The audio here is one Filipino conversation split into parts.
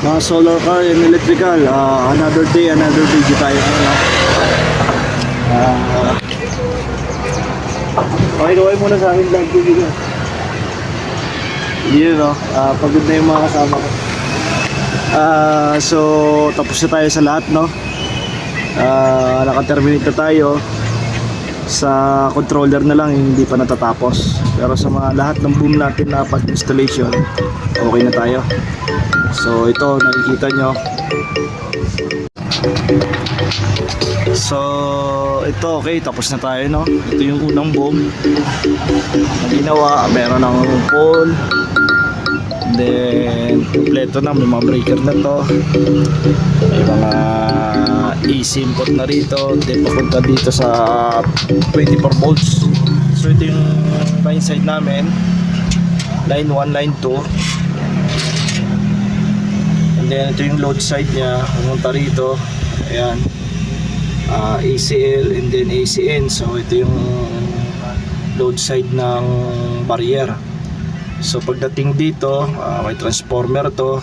Mga solar car and electrical, another day, another video tayo ngayon, no? Okay, gawin muna sa akin vlog ko dito. Yun, no? Pagod na yung mga kasama ko. So, tapos na tayo sa lahat, no? Naka-terminate na tayo. Sa controller na lang, hindi pa natatapos. Pero sa mga lahat ng boom natin na pag-installation, okay na tayo. So ito, nakikita nyo. So ito, okay, tapos na tayo, no? Ito yung unang boom na ginawa. Meron ng pole, then kompleto na, may mga breaker na to, may mga AC input na rito, then papunta dito sa 24 volts. So ito yung line side namin, line 1, line 2. Then ito yung load side niya, pumunta rito, ayan, ACL and then ACN. So ito yung load side ng barrier. So pagdating dito, may transformer to,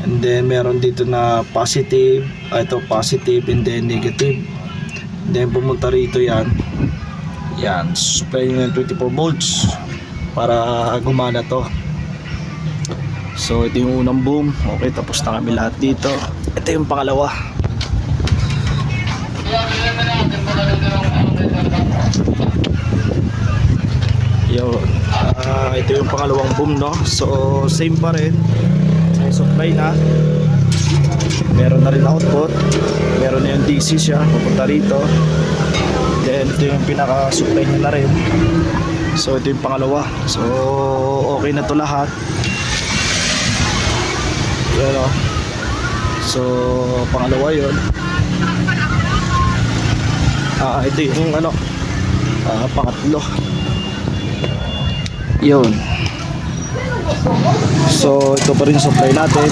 and then meron dito na positive, ito positive and then negative. And then pumunta rito yan, supply ng 24 volts para gumana to. So ito yung unang boom. Okay, tapos na kami lahat dito. Ito yung pangalawa. Yun. Ito yung pangalawang boom, no? So same pa rin. May supply na. Meron na rin output. Meron na yung DC siya, pupunta rito. Then ito yung pinaka-supply niya na rin. So ito yung pangalawa. So okay na to lahat. Pero, so pangalawa yun. Ito yung pangatlo. Yun. So ito pa rin supply natin.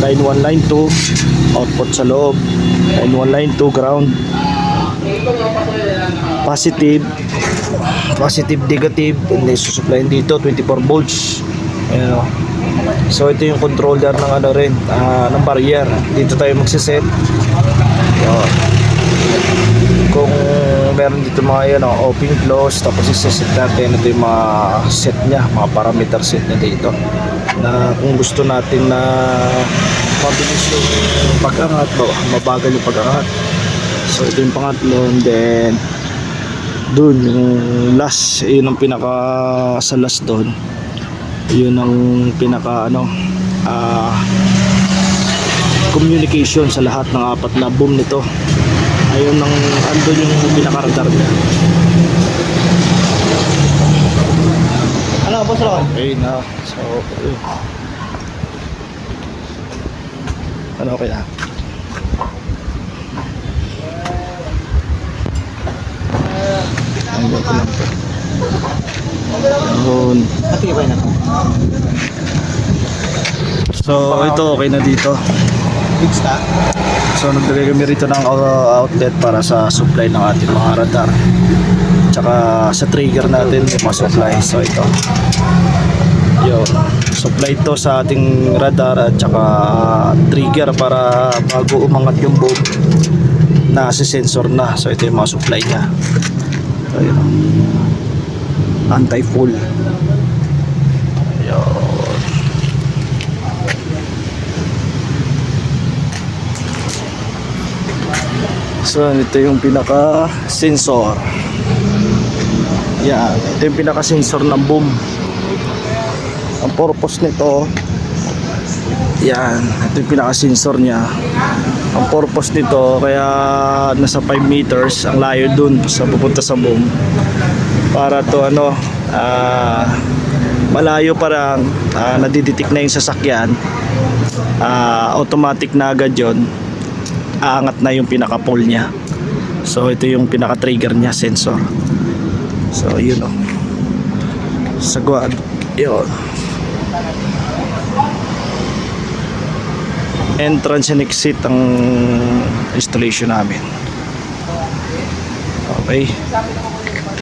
Line 1, line 2, output sa loob. Line 1, line 2, ground. Positive, negative, and then susuplayin dito 24 volts. Ayan o. So ito yung controller ng ng barrier. Dito tayo magsiset. Yun. Kung meron dito mga open close, tapos isiset natin. Ito yung mga set nya, mga parameter set nya dito, na kung gusto natin na mabilis yung pag-angat, mabagal yung pag-angat. So ito yung pangatlo. And then dun yung last, yun ang pinaka sa last dun, yun ang pinaka communication sa lahat ng apat na boom nito. Ayun ang andun yung pinaka-radar niya. Ano boss Ron? Okay na. So okay na. Ang ko lang to. Yun. Matibay na to. So ito okay na dito. Big stack. So naglagay kami rito ng outlet para sa supply ng ating mga radar. Tsaka sa trigger natin yung mga supply. So ito. Yun. Supply ito sa ating radar at tsaka trigger para bago umangat yung boom na sensor na. So ito yung mga supply niya. So yun. Anti-full. Yun. So ito yung pinaka sensor. Yan, ito yung pinaka sensor ng boom. Ang purpose nito, yan, ito yung pinaka sensor niya. Ang purpose nito, kaya nasa 5 meters ang layo dun sa pupunta sa boom, para to malayo parang nadidetect na yung sasakyan, automatic na agad yun, aangat na yung pinaka pole nya. So ito yung pinaka trigger nya, sensor. So yun o, sagwad yun. Entrance and exit ang installation namin. Okay.